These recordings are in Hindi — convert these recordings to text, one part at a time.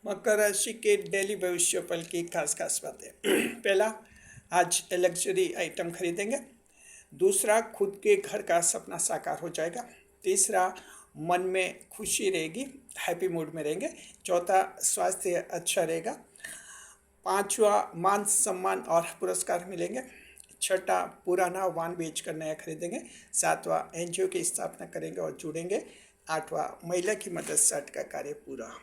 मकर राशि के डेली भविष्य फल की खास खास बातें। पहला, आज लग्जरी आइटम खरीदेंगे। दूसरा, खुद के घर का सपना साकार हो जाएगा। तीसरा, मन में खुशी रहेगी, हैप्पी मूड में रहेंगे। चौथा, स्वास्थ्य अच्छा रहेगा। पांचवा, मान सम्मान और पुरस्कार मिलेंगे। छठा, पुराना वाहन बेचकर नया खरीदेंगे। सातवां, एनजीओ की स्थापना करेंगे और जुड़ेंगे। आठवां, महिला की मदद से अटका कार्य पूरा।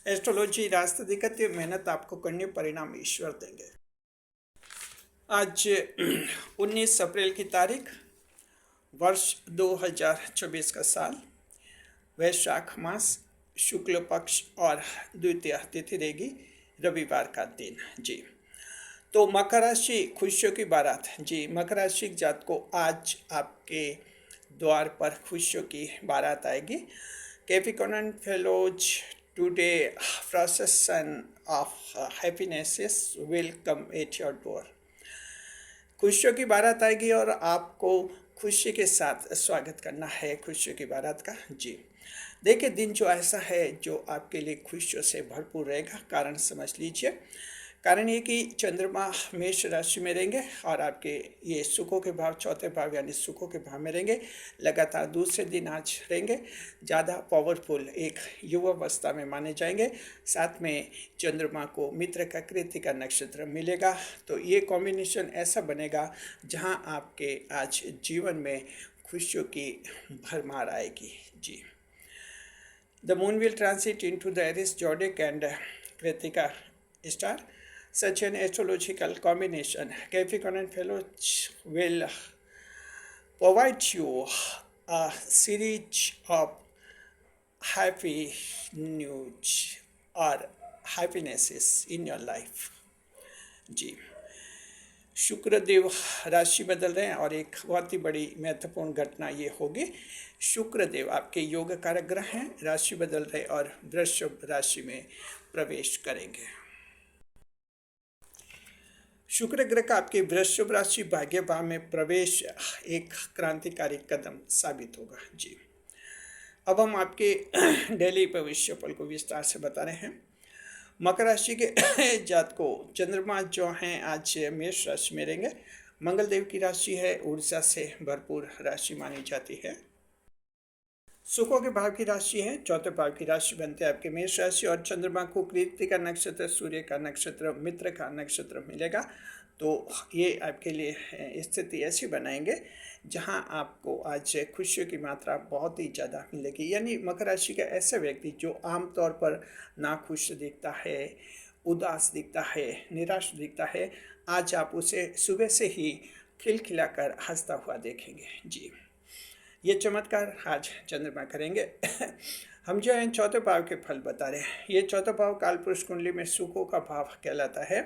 एस्ट्रोलॉजी रास्ता दिखाती है, मेहनत आपको करनी, परिणाम ईश्वर देंगे। आज 19 अप्रैल की तारीख, वर्ष 2024 का साल, वैशाख मास, शुक्ल पक्ष और द्वितीय तिथि रहेगी, रविवार का दिन। जी, तो मकर राशि खुशियों की बारात। जी, मकर राशि जात को आज आपके द्वार पर खुशियों की बारात आएगी। Capricorn fellows, today procession of happinesses will come at your door। खुशियों की बारात आएगी और आपको खुशी के साथ स्वागत करना है खुशियों की बारात का। जी, देखिए, दिन जो ऐसा है जो आपके लिए खुशियों से भरपूर रहेगा। कारण समझ लीजिए। कारण ये कि चंद्रमा मेष राशि में रहेंगे और आपके ये सुखों के भाव, चौथे भाव यानी सुखों के भाव में रहेंगे। लगातार दूसरे दिन आज रहेंगे। ज़्यादा पावरफुल एक युवा अवस्था में माने जाएंगे। साथ में चंद्रमा को मित्र का कृतिका नक्षत्र मिलेगा। तो ये कॉम्बिनेशन ऐसा बनेगा जहां आपके आज जीवन में खुशियों की भरमार आएगी। जी, the moon will transit into the Aries zodiac and Krittika star. Such an astrological combination, Capricorn fellows will provide you a series of happy news or happinesses in your life। जी, शुक्रदेव राशि बदल रहे हैं और एक बहुत ही बड़ी महत्वपूर्ण घटना ये होगी। शुक्रदेव आपके योग कारक ग्रह हैं, राशि बदल रहे और वृषभ राशि में प्रवेश करेंगे। शुक्र ग्रह का आपके वृषभ राशि भाग्य भाव में प्रवेश एक क्रांतिकारी कदम साबित होगा। जी, अब हम आपके डेली भविष्य फल को विस्तार से बता रहे हैं। मकर राशि के जातकों, चंद्रमा जो हैं आज मेष राशि में रहेंगे। मंगल देव की राशि है, ऊर्जा से भरपूर राशि मानी जाती है। सुखों के भाव की राशि है, चौथे भाव की राशि बनते हैं आपके मेष राशि। और चंद्रमा को कृतिका नक्षत्र, सूर्य का नक्षत्र, मित्र का नक्षत्र मिलेगा। तो ये आपके लिए स्थिति ऐसी बनाएंगे जहां आपको आज खुशियों की मात्रा बहुत ही ज़्यादा मिलेगी। यानी मकर राशि का ऐसा व्यक्ति जो आमतौर पर नाखुश दिखता है, उदास दिखता है, निराश दिखता है, आज आप उसे सुबह से ही खिलखिलाकर हंसता हुआ देखेंगे। जी, ये चमत्कार आज चंद्रमा करेंगे। हम जो है चौथे भाव के फल बता रहे हैं। ये चौथा भाव कालपुरुष कुंडली में सुखों का भाव कहलाता है।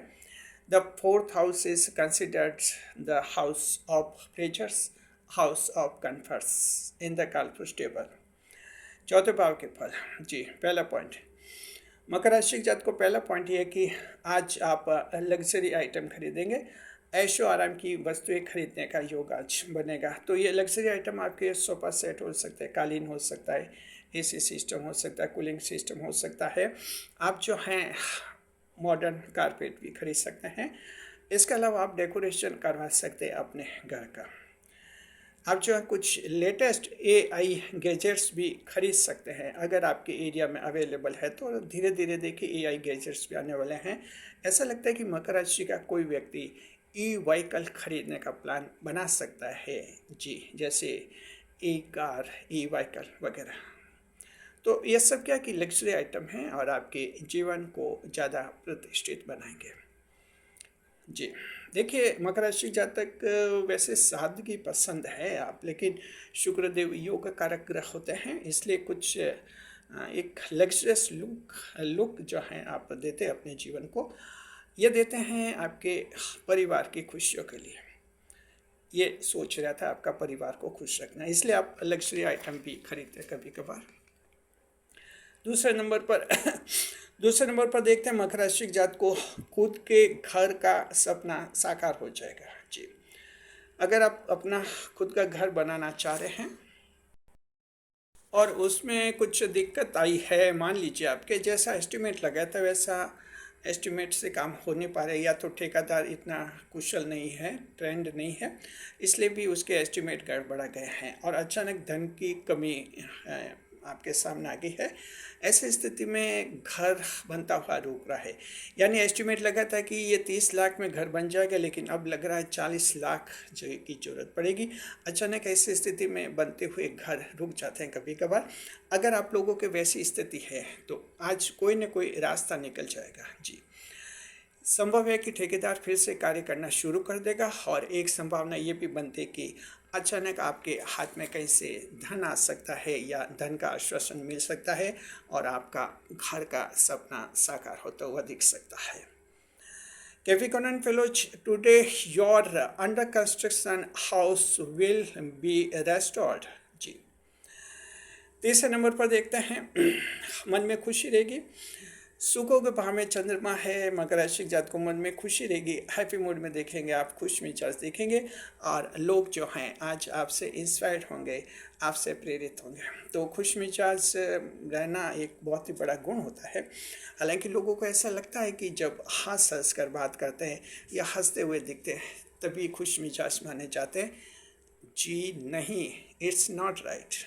The fourth house is considered the house of pleasures, house of comforts in the Kaalpurush table. चौथे भाव के फल। जी, पहला पॉइंट, मकर राशि जात को पहला पॉइंट ये है कि आज आप लग्जरी आइटम खरीदेंगे। ऐशो आराम की वस्तुएं खरीदने का योग आज बनेगा। तो ये लग्जरी आइटम आपके सोफा सेट हो सकता है, कालीन हो सकता है, एसी सिस्टम हो सकता है, कूलिंग सिस्टम हो सकता है। आप जो हैं मॉडर्न कारपेट भी खरीद सकते हैं। इसके अलावा आप डेकोरेशन करवा सकते हैं अपने घर का। आप जो है कुछ लेटेस्ट AI गैजेट्स भी खरीद सकते हैं अगर आपके एरिया में अवेलेबल है। तो धीरे धीरे देखिए AI गैजेट्स भी आने वाले हैं। ऐसा लगता है कि मकर राशि का कोई व्यक्ति व्हीकल खरीदने का प्लान बना सकता है। जी, जैसे कार, व्हीकल वगैरह। तो ये सब क्या कि लग्जरी आइटम हैं और आपके जीवन को ज़्यादा प्रतिष्ठित बनाएंगे। जी, देखिए, मकर राशि जातक वैसे सादगी पसंद है आप, लेकिन शुक्रदेव योग कारक ग्रह होते हैं, इसलिए कुछ एक लग्जरियस लुक जो है आप देते हैं अपने जीवन को। ये देते हैं आपके परिवार की खुशियों के लिए। ये सोच रहा था आपका परिवार को खुश रखना, इसलिए आप लग्जरी आइटम भी खरीदते कभी कभार। दूसरे नंबर पर देखते हैं मकर राशि जात को खुद के घर का सपना साकार हो जाएगा। जी, अगर आप अपना खुद का घर बनाना चाह रहे हैं और उसमें कुछ दिक्कत आई है, मान लीजिए आपके जैसा एस्टिमेट लगा था वैसा एस्टिमेट से काम हो नहीं पा रहा है, या तो ठेकेदार इतना कुशल नहीं है, ट्रेंड नहीं है, इसलिए भी उसके एस्टिमेट गड़बड़ा गए हैं और अचानक धन की कमी आपके सामने आ गई है। ऐसी स्थिति में घर बनता हुआ रुक रहा है, यानी एस्टिमेट लगा था कि ये 30 लाख में घर बन जाएगा, लेकिन अब लग रहा है 40 लाख जगह की ज़रूरत पड़ेगी। अचानक ऐसी स्थिति में बनते हुए घर रुक जाते हैं कभी कभार। अगर आप लोगों के वैसी स्थिति है तो आज कोई न कोई रास्ता निकल जाएगा जी। संभव है कि ठेकेदार फिर से कार्य करना शुरू कर देगा, और एक संभावना ये भी बनती है कि अचानक आपके हाथ में कहीं से धन आ सकता है या धन का आश्वासन मिल सकता है और आपका घर का सपना साकार होता हुआ दिख सकता है। Capricorn fellows, today your under construction house will be restored जी। तीसरे नंबर पर देखते हैं, मन में खुशी रहेगी, सुखों के भाव में चंद्रमा है, मकर राशि जात को मन में खुशी रहेगी, हैप्पी मूड में देखेंगे, आप खुश मिजाज देखेंगे और लोग जो हैं आज आपसे इंस्पायर्ड होंगे, आपसे प्रेरित होंगे। तो खुश मिजाज रहना एक बहुत ही बड़ा गुण होता है। हालांकि लोगों को ऐसा लगता है कि जब हंस कर बात करते हैं या हंसते हुए दिखते हैं तभी खुश मिजाज माने जाते हैं। जी नहीं, इट्स नॉट राइट।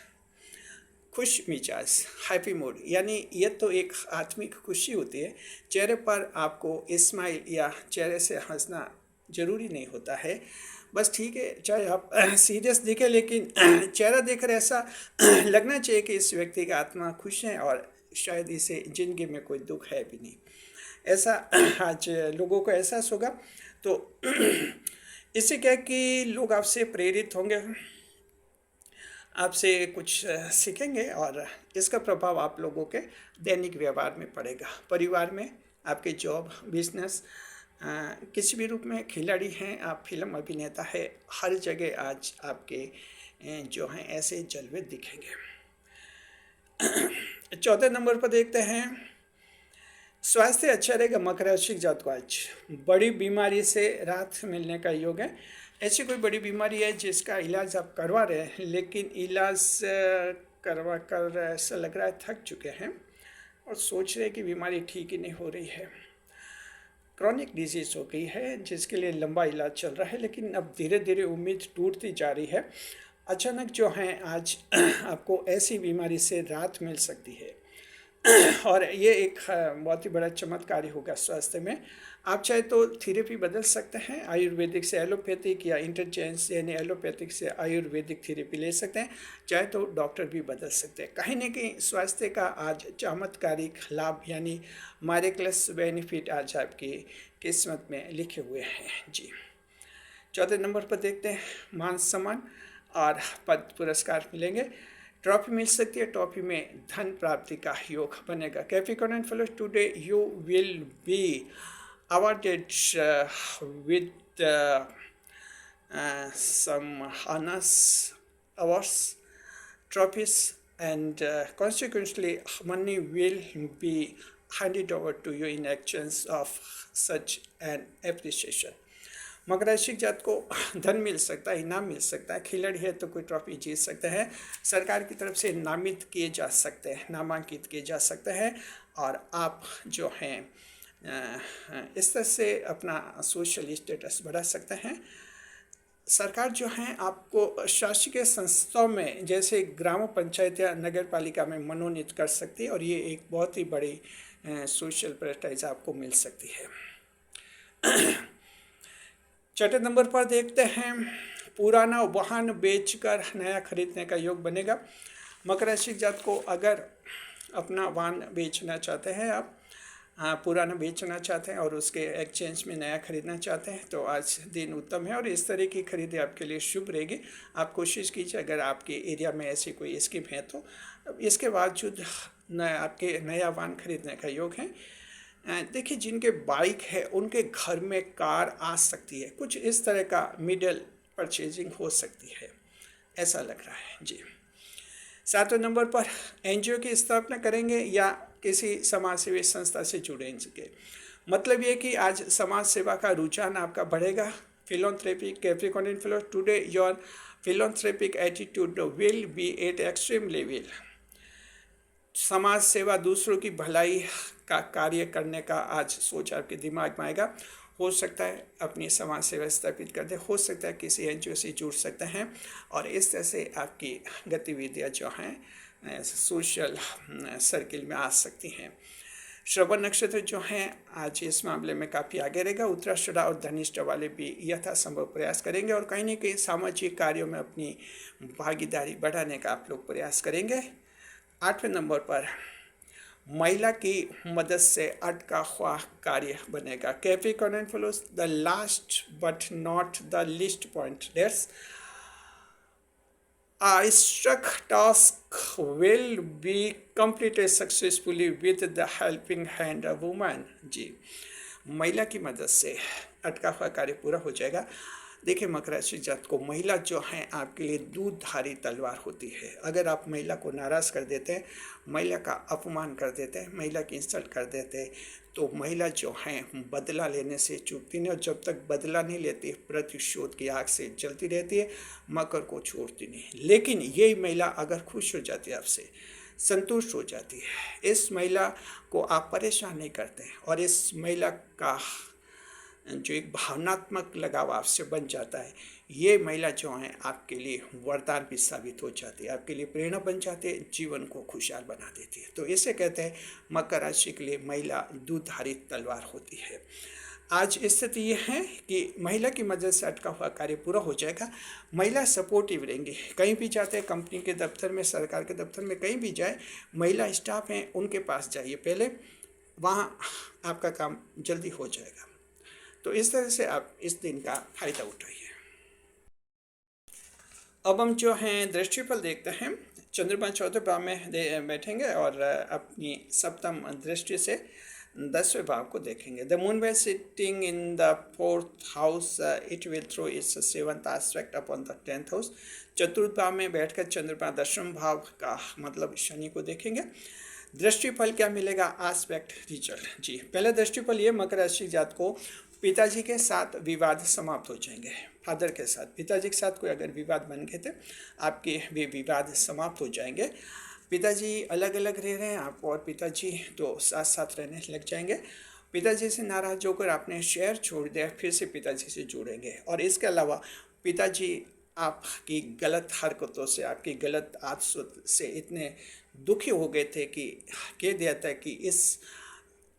खुश मिजाज, हैप्पी मूड, यानी ये तो एक आत्मिक खुशी होती है। चेहरे पर आपको स्माइल या चेहरे से हंसना ज़रूरी नहीं होता है, बस ठीक है चाहे आप सीरियस दिखे, लेकिन चेहरा देखकर ऐसा लगना चाहिए कि इस व्यक्ति का आत्मा खुश है और शायद इसे ज़िंदगी में कोई दुख है भी नहीं, ऐसा आज लोगों को एहसास होगा। तो इससे क्या कि लोग आपसे प्रेरित होंगे, आपसे कुछ सीखेंगे और इसका प्रभाव आप लोगों के दैनिक व्यवहार में पड़ेगा। परिवार में, आपके जॉब, बिजनेस, किसी भी रूप में खिलाड़ी हैं आप, फिल्म अभिनेता है, हर जगह आज आपके जो हैं ऐसे जलवे दिखेंगे। चौथे नंबर पर देखते हैं, स्वास्थ्य अच्छा रहेगा मकर राशि जात को। आज बड़ी बीमारी से राहत मिलने का योग है। ऐसी कोई बड़ी बीमारी है जिसका इलाज आप करवा रहे हैं, लेकिन इलाज करवा कर ऐसा लग रहा है थक चुके हैं और सोच रहे हैं कि बीमारी ठीक ही नहीं हो रही है, क्रॉनिक डिजीज़ हो गई है जिसके लिए लंबा इलाज चल रहा है, लेकिन अब धीरे धीरे उम्मीद टूटती जा रही है। अचानक जो है आज आपको ऐसी बीमारी से राहत मिल सकती है और ये एक बहुत ही बड़ा चमत्कार होगा स्वास्थ्य में। आप चाहे तो थेरेपी बदल सकते हैं, आयुर्वेदिक से एलोपैथिक या इंटरचेंज यानी एलोपैथिक से आयुर्वेदिक थेरेपी ले सकते हैं, चाहे तो डॉक्टर भी बदल सकते हैं। कहीं न कहीं स्वास्थ्य का आज चमत्कारिक लाभ यानी मायरेक्लस बेनिफिट आज आपकी किस्मत में लिखे हुए हैं जी। चौथे नंबर पर देखते हैं, मान सम्मान और पद पुरस्कार मिलेंगे, ट्रॉफी मिल सकती है, ट्रॉफी में धन प्राप्ति का योग बनेगा। Capricorn fellows, today you will be awarded with some honors, awards, trophies, and consequently money will be handed over to you in exchange of such an appreciation. मकर राशि जात को धन मिल सकता है, इनाम मिल सकता है, खिलाड़ी है तो कोई ट्रॉफी जीत सकते हैं, सरकार की तरफ से नामित किए जा सकते हैं, नामांकित किए जा सकते हैं और आप जो हैं इस तरह से अपना सोशल स्टेटस बढ़ा सकते हैं। सरकार जो है आपको शासकीय संस्थाओं में जैसे ग्राम पंचायत या नगर पालिका में मनोनीत कर सकती है और ये एक बहुत ही बड़ी सोशल प्रेस्टाइज आपको मिल सकती है। छठे नंबर पर देखते हैं, पुराना वाहन बेचकर नया खरीदने का योग बनेगा। मकर राशि जात को अगर अपना वाहन बेचना चाहते हैं, आप पुराना बेचना चाहते हैं और उसके एक्सचेंज में नया खरीदना चाहते हैं तो आज दिन उत्तम है और इस तरह की खरीदी आपके लिए शुभ रहेगी। आप कोशिश कीजिए, अगर आपके एरिया में ऐसी कोई स्कीम है तो इसके बावजूद आपके नया वाहन खरीदने का योग है। देखिए, जिनके बाइक है उनके घर में कार आ सकती है, कुछ इस तरह का मिडल परचेजिंग हो सकती है, ऐसा लग रहा है जी। 7वें नंबर पर एनजीओ की स्थापना करेंगे या किसी समाज सेवी संस्था से जुड़ेंगे। मतलब ये कि आज समाज सेवा का रुझान आपका बढ़ेगा। Philanthropic, Capricorn fellows, today your philanthropic attitude will be at extreme level. समाज सेवा, दूसरों की भलाई का कार्य करने का आज सोच आपके दिमाग में आएगा। हो सकता है अपनी समाज सेवा स्थापित कर दे, हो सकता है किसी एनजीओ से जुड़ सकते हैं और इस तरह से आपकी गतिविधियां जो हैं सोशल सर्किल में आ सकती हैं। श्रवण नक्षत्र जो हैं आज इस मामले में काफ़ी आगे रहेगा। उत्तराषाढ़ा और धनिष्ठा वाले भी यथासंभव प्रयास करेंगे और कहीं न कहीं सामाजिक कार्यों में अपनी भागीदारी बढ़ाने का आप लोग प्रयास करेंगे। 8वें नंबर पर महिला की मदद से अटका हुआ कार्य बनेगा। Capricorn follows the last but not the least point, that's a stuck task will be completed successfully with the helping hand of woman। जी, महिला की मदद से अटका हुआ कार्य पूरा हो जाएगा। देखिए मकर राशि जात को महिला जो है आपके लिए दूधारी तलवार होती है। अगर आप महिला को नाराज़ कर देते हैं, महिला का अपमान कर देते हैं, महिला की इंसल्ट कर देते हैं, तो महिला जो है बदला लेने से चूकती नहीं और जब तक बदला नहीं लेती प्रतिशोध की आग से जलती रहती है, मकर को छोड़ती नहीं। लेकिन यही महिला अगर खुश हो जाती है, आपसे संतुष्ट हो जाती है, इस महिला को आप परेशान नहीं करते हैं और इस महिला का जो एक भावनात्मक लगाव आपसे बन जाता है, ये महिला जो है आपके लिए वरदान भी साबित हो जाती है, आपके लिए प्रेरणा बन जाती है, जीवन को खुशहाल बना देती है। तो इसे कहते हैं मकर राशि के लिए महिला दूधारी तलवार होती है। आज स्थिति ये है कि महिला की मदद से अटका हुआ कार्य पूरा हो जाएगा। महिला सपोर्टिव रहेंगी, कहीं भी जाते हैं, कंपनी के दफ्तर में, सरकार के दफ्तर में, कहीं भी जाए, महिला स्टाफ हैं उनके पास जाइए पहले, वहाँ आपका काम जल्दी हो जाएगा। तो इस तरह से आप इस दिन का फायदा उठाइए। अब हम जो हैं दृष्टिफल देखते हैं। चंद्रमा चौथे भाव में बैठेंगे और अपनी सप्तम दृष्टि से 10वें भाव को देखेंगे। The moon way sitting in the 4th house, it will throw its 7th aspect upon the 10th house. चतुर्थ भाव में बैठकर चंद्रमा 10वें भाव का मतलब शनि को देखेंगे। दृष्टिफल क्या मिलेगा? Aspect result. जी, पहला दृष्टिफल ये मकर राशि जात को पिताजी के साथ विवाद समाप्त हो जाएंगे। फादर के साथ, पिताजी के साथ कोई अगर विवाद बन गए थे, आपके भी विवाद समाप्त हो जाएंगे। पिताजी अलग अलग रह रहे हैं, आप और पिताजी तो साथ साथ रहने लग जाएंगे। पिताजी से नाराज होकर आपने शहर छोड़ दिया, फिर से पिताजी से जुड़ेंगे। और इसके अलावा पिताजी आपकी गलत हरकतों से, आपकी गलत आदतों से इतने दुखी हो गए थे कि कह दिया था कि इस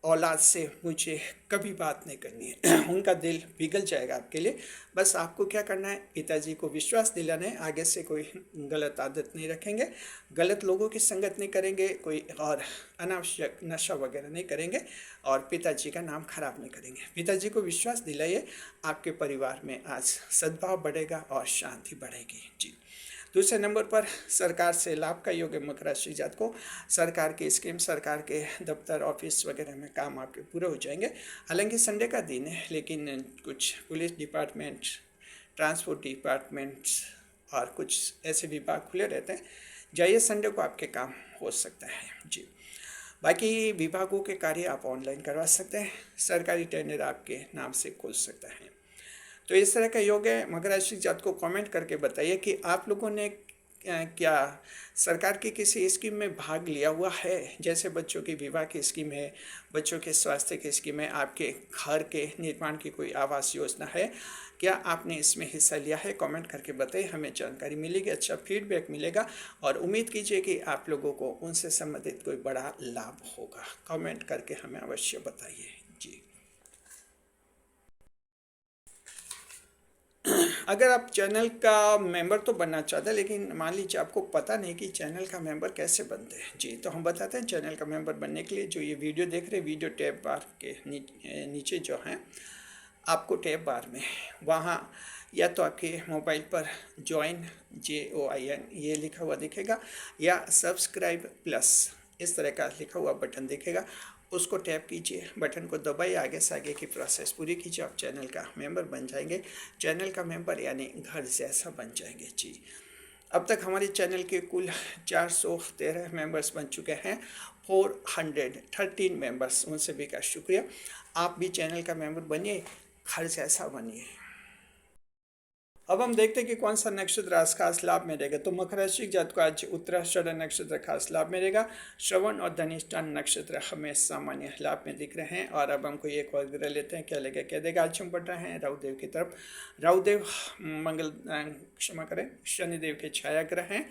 औलाद से मुझे कभी बात नहीं करनी है। उनका दिल पिघल जाएगा आपके लिए। बस आपको क्या करना है, पिताजी को विश्वास दिलाना है, आगे से कोई गलत आदत नहीं रखेंगे, गलत लोगों की संगत नहीं करेंगे, कोई और अनावश्यक नशा वगैरह नहीं करेंगे और पिताजी का नाम खराब नहीं करेंगे। पिताजी को विश्वास दिलाइए, आपके परिवार में आज सद्भाव बढ़ेगा और शांति बढ़ेगी। जी, दूसरे नंबर पर सरकार से लाभ का योग है मकर राशि जात को। सरकार की स्कीम, सरकार के दफ्तर, ऑफिस वगैरह में काम आपके पूरे हो जाएंगे। हालांकि संडे का दिन है, लेकिन कुछ पुलिस डिपार्टमेंट, ट्रांसपोर्ट डिपार्टमेंट और कुछ ऐसे विभाग खुले रहते हैं, जाइए, संडे को आपके काम हो सकता है। जी, बाकी विभागों के कार्य आप ऑनलाइन करवा सकते हैं, सरकारी टेंडर आपके नाम से खुल सकता है। तो इस तरह का योग है। मकर राशि जात को कमेंट करके बताइए कि आप लोगों ने क्या सरकार की किसी स्कीम में भाग लिया हुआ है। जैसे बच्चों की विवाह की स्कीम है, बच्चों के स्वास्थ्य की स्कीम है, आपके घर के निर्माण की कोई आवास योजना है, क्या आपने इसमें हिस्सा लिया है? कमेंट करके बताइए, हमें जानकारी मिलेगी, अच्छा फीडबैक मिलेगा और उम्मीद कीजिए कि आप लोगों को उनसे संबंधित कोई बड़ा लाभ होगा। कमेंट करके हमें अवश्य बताइए। जी, अगर आप चैनल का मेंबर तो बनना चाहते हैं, लेकिन मान लीजिए आपको पता नहीं कि चैनल का मेंबर कैसे बनते हैं, जी, तो हम बताते हैं। चैनल का मेंबर बनने के लिए जो ये वीडियो देख रहे हैं, वीडियो टैब बार के नीचे जो है, आपको टैब बार में वहाँ या तो आपके मोबाइल पर ज्वाइन JOIN ये लिखा हुआ दिखेगा या सब्सक्राइब प्लस इस तरह का लिखा हुआ बटन दिखेगा, उसको टैप कीजिए, बटन को दबाइए, आगे से आगे की प्रोसेस पूरी कीजिए, आप चैनल का मेंबर बन जाएंगे। चैनल का मेंबर यानी घर जैसा बन जाएंगे। जी, अब तक हमारे चैनल के कुल 413 मेंबर्स बन चुके हैं, 413 मेंबर्स, उन सभी का शुक्रिया। आप भी चैनल का मेंबर बनिए, घर जैसा बनिए। अब हम देखते हैं कि कौन सा नक्षत्र आज खास लाभ में रहेगा। तो मकर राशि जात को आज उत्तराषाढ़ नक्षत्र खास लाभ में रहेगा। श्रवण और धनिष्ठा नक्षत्र हमें सामान्य लाभ में दिख रहे हैं। और अब हमको एक और ग्रह लेते हैं, क्या लेगा क्या देगा। आज हम बढ़ रहे हैं राहुदेव की तरफ। राहुदेव मंगल क्षमा करें शनिदेव के छाया ग्रह हैं,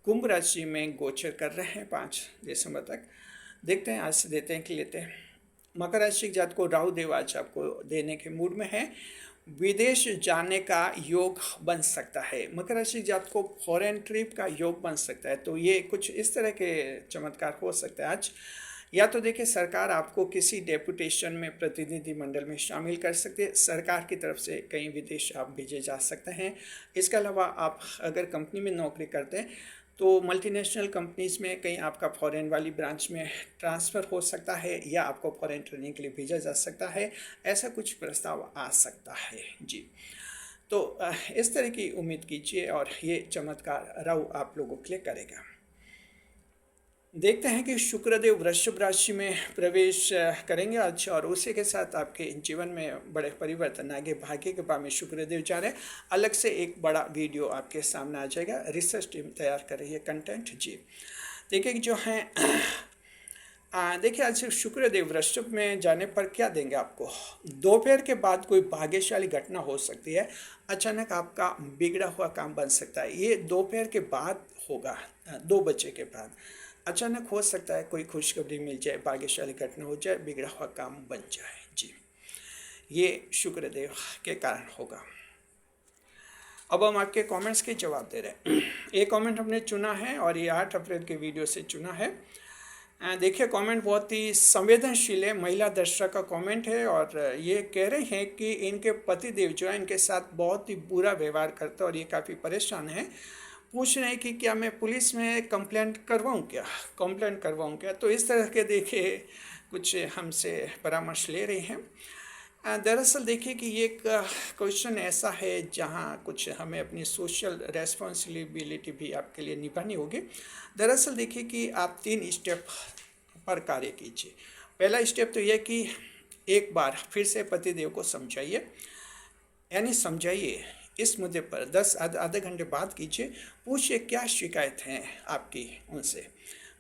कुंभ राशि में गोचर कर रहे हैं 5 दिसंबर तक। देखते हैं आज से देते हैं कि लेते हैं। मकर राशि जात को राहुदेव आज आपको देने के मूड में है। विदेश जाने का योग बन सकता है। मकर राशि जात को फॉरेन ट्रिप का योग बन सकता है। तो ये कुछ इस तरह के चमत्कार हो सकता है आज। या तो देखिए सरकार आपको किसी डेपुटेशन में प्रतिनिधि मंडल में शामिल कर सकती है। सरकार की तरफ से कहीं विदेश आप भेजे जा सकते हैं। इसके अलावा आप अगर कंपनी में नौकरी करते हैं तो मल्टीनेशनल कंपनीज में कहीं आपका फॉरेन वाली ब्रांच में ट्रांसफ़र हो सकता है या आपको फॉरेन ट्रेनिंग के लिए भेजा जा सकता है। ऐसा कुछ प्रस्ताव आ सकता है जी। तो इस तरह की उम्मीद कीजिए और ये चमत्कार राहु आप लोगों के लिए करेगा। देखते हैं कि शुक्रदेव वृषभ राशि में प्रवेश करेंगे आज और उसी के साथ आपके जीवन में बड़े परिवर्तन आगे। भाग्य के भाव में शुक्रदेव जा रहे हैं। अलग से एक बड़ा वीडियो आपके सामने आ जाएगा। रिसर्च टीम तैयार कर रही है कंटेंट जी। देखिए जो है देखिए आज शुक्रदेव वृषभ में जाने पर क्या देंगे आपको। दोपहर के बाद कोई भाग्यशाली घटना हो सकती है। अचानक आपका बिगड़ा हुआ काम बन सकता है। ये दोपहर के बाद होगा, 2 बजे के बाद अचानक हो सकता है कोई खुशखबरी मिल जाए, भाग्यशाली घटना हो जाए, बिगड़ा हुआ काम बन जाए जी। ये शुक्रदेव के कारण होगा। अब हम आपके कमेंट्स के जवाब दे रहे हैं। एक कमेंट हमने चुना है और ये 8 अप्रैल के वीडियो से चुना है। देखिए कमेंट बहुत ही संवेदनशील है। महिला दर्शक का कमेंट है और ये कह रहे हैं कि इनके पतिदेव जो है इनके साथ बहुत ही बुरा व्यवहार करता है और ये काफ़ी परेशान है। पूछ रहे हैं कि क्या मैं पुलिस में कंप्लेंट करवाऊँ क्या। तो इस तरह के देखिए कुछ हमसे परामर्श ले रहे हैं। दरअसल देखिए कि ये क्वेश्चन ऐसा है जहाँ कुछ हमें अपनी सोशल रेस्पॉन्सिबिलिटी भी आपके लिए निभानी होगी। दरअसल देखिए कि आप 3 स्टेप पर कार्य कीजिए। पहला स्टेप तो यह कि एक बार फिर से पतिदेव को समझाइए, यानी समझाइए इस मुद्दे पर 10 आधे घंटे बात कीजिए। पूछिए क्या शिकायत हैं आपकी उनसे।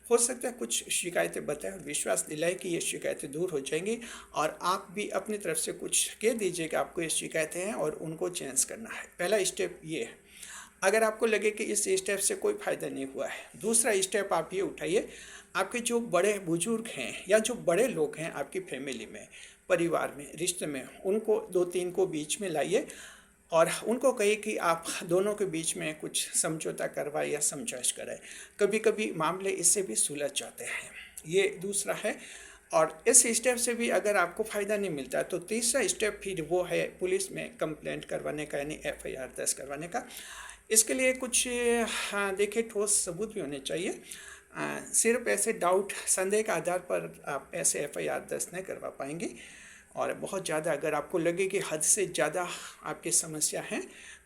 हो सकता है कुछ शिकायतें बताएं और विश्वास दिलाए कि ये शिकायतें दूर हो जाएंगी और आप भी अपनी तरफ से कुछ कह दीजिए कि आपको ये शिकायतें हैं और उनको चेंज करना है। पहला स्टेप ये है। अगर आपको लगे कि इस स्टेप से कोई फ़ायदा नहीं हुआ है, दूसरा स्टेप आप ये उठाइए। आपके जो बड़े बुजुर्ग हैं या जो बड़े लोग हैं आपकी फैमिली में, परिवार में, रिश्ते में, उनको 2-3 को बीच में लाइए और उनको कहिए कि आप दोनों के बीच में कुछ समझौता करवाए या समझाइश कराए। कभी कभी मामले इससे भी सुलझ जाते हैं। ये दूसरा है। और इस स्टेप से भी अगर आपको फ़ायदा नहीं मिलता है तो तीसरा स्टेप फिर वो है पुलिस में कंप्लेंट करवाने का, यानी FIR दर्ज करवाने का। इसके लिए कुछ देखिए ठोस सबूत भी होने चाहिए। सिर्फ ऐसे डाउट, संदेह के आधार पर आप ऐसे FIR दर्ज नहीं करवा पाएंगे। और बहुत ज़्यादा अगर आपको लगे कि हद से ज़्यादा आपकी समस्या है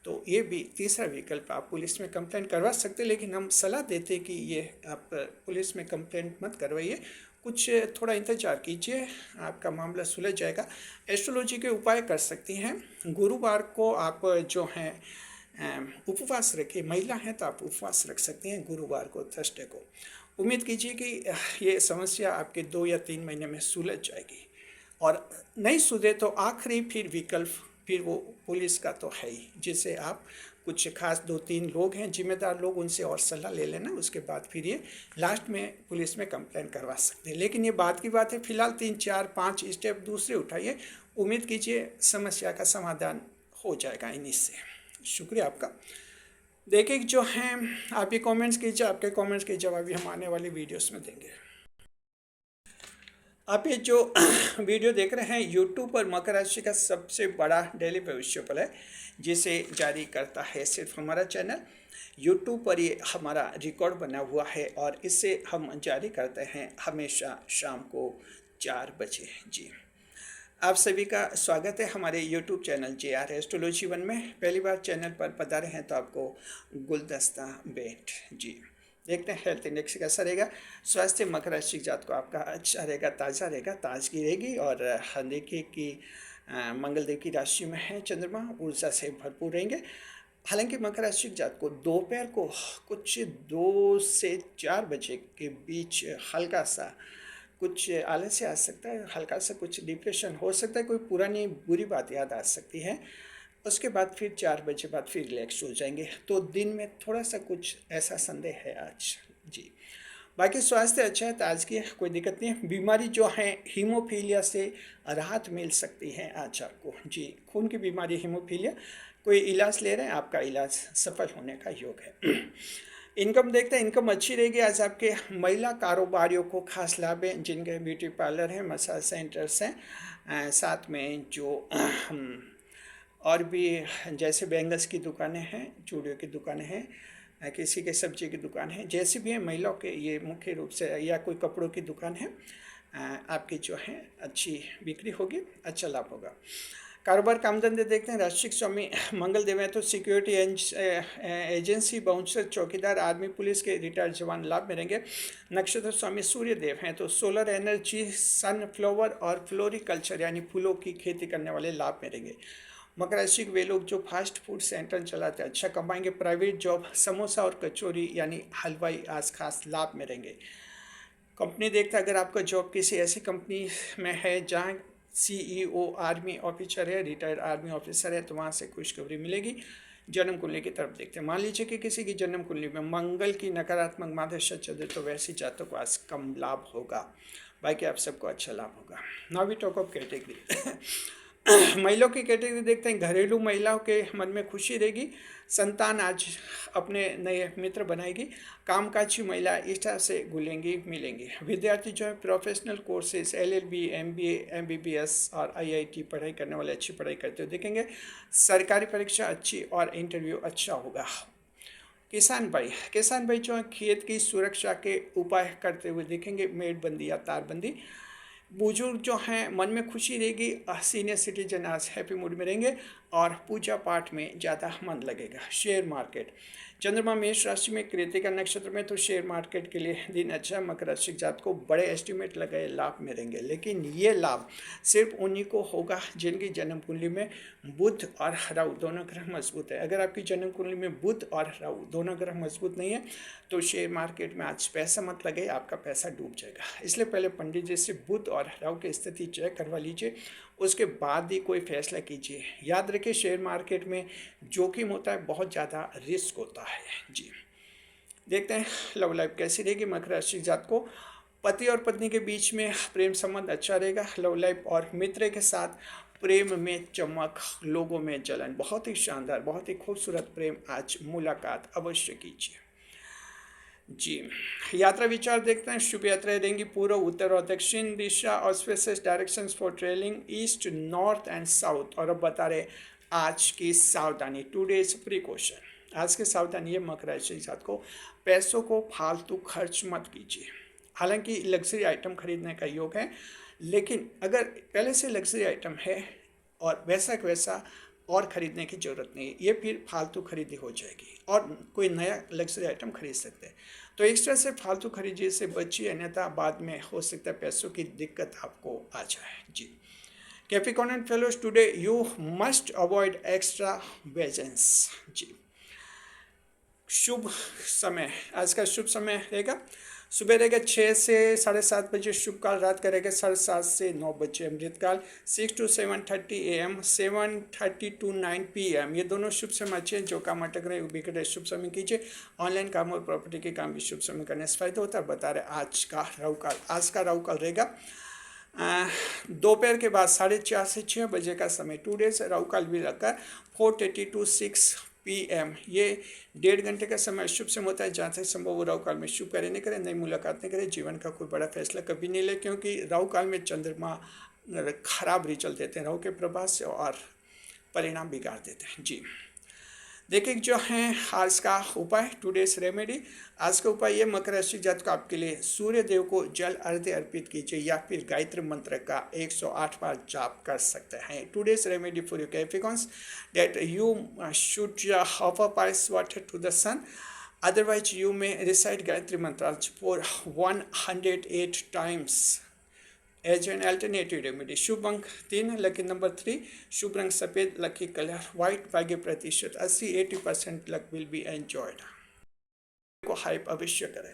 तो ये भी तीसरा विकल्प, आप पुलिस में कंप्लेंट करवा सकते हैं। लेकिन हम सलाह देते कि ये आप पुलिस में कंप्लेंट मत करवाइए, कुछ थोड़ा इंतजार कीजिए, आपका मामला सुलझ जाएगा। एस्ट्रोलॉजी के उपाय कर सकती हैं। गुरुवार को आप जो हैं उपवास रखिए। महिला हैं तो आप उपवास रख सकते हैं गुरुवार को, थर्सडे को। उम्मीद कीजिए कि ये समस्या आपके 2 या 3 महीने में सुलझ जाएगी। और नहीं सुधरे तो आखिरी फिर विकल्प फिर वो पुलिस का तो है ही, जिसे आप कुछ खास 2-3 लोग हैं जिम्मेदार लोग, उनसे और सलाह ले लेना। उसके बाद फिर ये लास्ट में पुलिस में कंप्लेंट करवा सकते हैं। लेकिन ये बात की बात है, फिलहाल 3, 4, 5 स्टेप दूसरे उठाइए। उम्मीद कीजिए समस्या का समाधान हो जाएगा इन्हीं से। शुक्रिया आपका। देखिए जो हैं आप ये कमेंट्स कीजिए, आपके कमेंट्स के जवाब भी हम आने वाली वीडियोस में देंगे। आप ये जो वीडियो देख रहे हैं यूट्यूब पर मकर राशि का सबसे बड़ा डेली भविष्यफल है, जिसे जारी करता है सिर्फ हमारा चैनल। यूट्यूब पर ये हमारा रिकॉर्ड बना हुआ है और इसे हम जारी करते हैं हमेशा शाम को 4 बजे जी। आप सभी का स्वागत है हमारे YouTube चैनल JR एस्ट्रोलॉजी 1 में। पहली बार चैनल पर पधारे हैं तो आपको गुलदस्ता भेंट जी। देखते हैं हेल्थ इंडेक्स कैसा रहेगा। स्वास्थ्य मकर राशि जात को आपका अच्छा रहेगा, ताज़ा रहेगा, ताजगी रहेगी। और देखिए कि मंगल देव की राशि में है चंद्रमा, ऊर्जा से भरपूर रहेंगे। हालांकि मकर राशि जात को दोपहर को कुछ 2 से 4 बजे के बीच हल्का सा कुछ आलस्य आ सकता है, हल्का सा कुछ डिप्रेशन हो सकता है, कोई पुरानी बुरी बात याद आ सकती है। उसके बाद फिर 4 बजे बाद फिर रिलैक्स हो जाएंगे। तो दिन में थोड़ा सा कुछ ऐसा संदेह है आज। जी, बाकी स्वास्थ्य अच्छा है, ताजगी है, कोई दिक्कत नहीं है। बीमारी जो है हीमोफीलिया से राहत मिल सकती है आज आपको। जी, खून की बीमारी हीमोफीलिया, कोई इलाज ले रहे हैं, आपका इलाज सफल होने का योग है। इनकम देखते हैं, इनकम अच्छी रहेगी आज आपके। महिला कारोबारियों को खास लाभ है, जिनके ब्यूटी पार्लर हैं, मसाज सेंटर्स हैं, साथ में जो और भी जैसे बैंगल्स की दुकानें हैं, चूड़ियों की दुकानें हैं, किसी के सब्जी की दुकान है, जैसे भी है महिलाओं के ये मुख्य रूप से, या कोई कपड़ों की दुकान है, आपकी जो है अच्छी बिक्री होगी, अच्छा लाभ होगा। कारोबार काम धंधे देखते हैं, राष्ट्रिक स्वामी मंगल देव हैं तो सिक्योरिटी एजेंसी, बाउंसर, चौकीदार, आर्मी पुलिस के रिटायर्ड जवान लाभ में रहेंगे। नक्षत्र स्वामी सूर्य देव हैं तो सोलर एनर्जी, सनफ्लावर और फ्लोरिकल्चर यानी फूलों की खेती करने वाले लाभ में रहेंगे। मकर राशि के वे लोग जो फास्ट फूड सेंटर चलाते हैं अच्छा कमाएंगे। प्राइवेट जॉब, समोसा और कचौरी यानी हलवाई आज खास लाभ में रहेंगे। कंपनी देखता है, अगर आपका जॉब किसी ऐसी कंपनी में है जहां CEO आर्मी ऑफिसर है, रिटायर्ड आर्मी ऑफिसर है, तो वहाँ से खुशखबरी मिलेगी। जन्म कुंडली की तरफ देखते हैं। मान लीजिए कि किसी की जन्म कुंडली में मंगल की नकारात्मक मादशा चल रही, तो वैसी जातों को आज कम लाभ होगा। बाकी आप सबको अच्छा लाभ होगा। Now we talk of category. महिलाओं की कैटेगरी देखते हैं। घरेलू महिलाओं के मन में खुशी रहेगी। संतान आज अपने नए मित्र बनाएगी। कामकाजी महिला इष्टा से घुलेंगी मिलेंगी। विद्यार्थी जो है professional courses, LLB, MBA, MBBS और IIT पढ़ाई करने वाले अच्छी पढ़ाई करते हुए दिखेंगे। सरकारी परीक्षा अच्छी और इंटरव्यू अच्छा होगा। किसान भाई जो है खेत की सुरक्षा के उपाय करते हुए दिखेंगे, मेड़बंदी या तारबंदी। बुजुर्ग जो हैं मन में खुशी रहेगी। सीनियर सिटीजन आज हैप्पी मूड में रहेंगे और पूजा पाठ में ज़्यादा मन लगेगा। शेयर मार्केट, चंद्रमा मेष राशि में कृतिका नक्षत्र में, तो शेयर मार्केट के लिए दिन अच्छा। मकर राशि जात को बड़े एस्टिमेट लगाए लाभ में रहेंगे, लेकिन ये लाभ सिर्फ उन्हीं को होगा जिनकी जन्म कुंडली में बुध और राहु दोनों ग्रह मजबूत है। अगर आपकी जन्म कुंडली में बुध और राहु दोनों ग्रह मजबूत नहीं है तो शेयर मार्केट में आज पैसा मत लगे, आपका पैसा डूब जाएगा। इसलिए पहले पंडित जी से बुध और राहु की स्थिति चेक करवा लीजिए, उसके बाद ही कोई फैसला कीजिए। याद रखिए शेयर मार्केट में जोखिम होता है, बहुत ज़्यादा रिस्क होता है। जी, देखते हैं लव लाइफ कैसी रहेगी। मकर राशि जात को पति और पत्नी के बीच में प्रेम संबंध अच्छा रहेगा। लव लाइफ और मित्र के साथ प्रेम में चमक, लोगों में जलन, बहुत ही शानदार, बहुत ही खूबसूरत प्रेम आज मुलाकात अवश्य कीजिए। जी, यात्रा विचार देखते हैं। शुभ यात्राएं रहेंगी पूर्व, उत्तर और दक्षिण दिशा, auspicious directions for travelling east, north and south. और अब बता रहे आज की सावधानी, टुडेज प्रिकॉशन। आज की सावधानी है मकर राशि के साथ को पैसों को फालतू खर्च मत कीजिए। हालांकि लग्जरी आइटम खरीदने का योग है, लेकिन अगर पहले से लग्जरी आइटम है और वैसा और ख़रीदने की ज़रूरत नहीं है, ये फिर फालतू खरीदी हो जाएगी और कोई नया लग्जरी आइटम खरीद सकते हैं। तो एक्स्ट्रा से फालतू खरीदी से बचिए, अन्यथा बाद में हो सकता है पैसों की दिक्कत आपको आ जाए। जी, Capricorn and fellows, today you must avoid extra expenses. जी, शुभ समय, आज का शुभ समय रहेगा सुबह रहेगा 6 से 7:30 बजे शुभ काल, रात का रहेगा 7:30 से 9 बजे अमृत काल, 6 to 7:30 AM, 7:30 to 9 PM। ये दोनों शुभ समय अच्छे हैं। जो काम अटक रहे वो भी शुभ समय कीजिए। ऑनलाइन काम और प्रॉपर्टी के काम भी शुभ समय करने से फायदा होता है। बता रहे आज का राहु काल, आज का राहु काल रहेगा दोपहर के बाद 4:30 से 6 बजे का समय। 2 डेज राहु काल भी रखकर 4:30 to 6 PM, ये 1.5 घंटे का समय शुभ समय होता है। जहाँ से संभव राहु काल में शुभ कार्य नहीं करें, नई मुलाकात नहीं करें, जीवन का कोई बड़ा फैसला कभी नहीं ले, क्योंकि राहु काल में चंद्रमा खराब रिजल्ट देते हैं राहु के प्रभाव से और परिणाम बिगाड़ देते हैं। जी, देखिए जो है आज का उपाय, टुडेज रेमेडी। आज का उपाय ये मकर राशि जातक को आपके लिए सूर्य देव को जल अर्घ्य अर्पित कीजिए या फिर गायत्री मंत्र का 108 बार जाप कर सकते हैं। Today's remedy for your Capricorns, that you should offer pious water to the sun, otherwise you may recite Gayatri mantra for 108 times as an alternative remedy. शुभ अंक 3, लकी नंबर 3, शुभ रंग सफ़ेद, लकी कलर व्हाइट, भाग्य प्रतिशत 80-80% लक विल बी एंजॉयड। को हाइप अवश्य करें।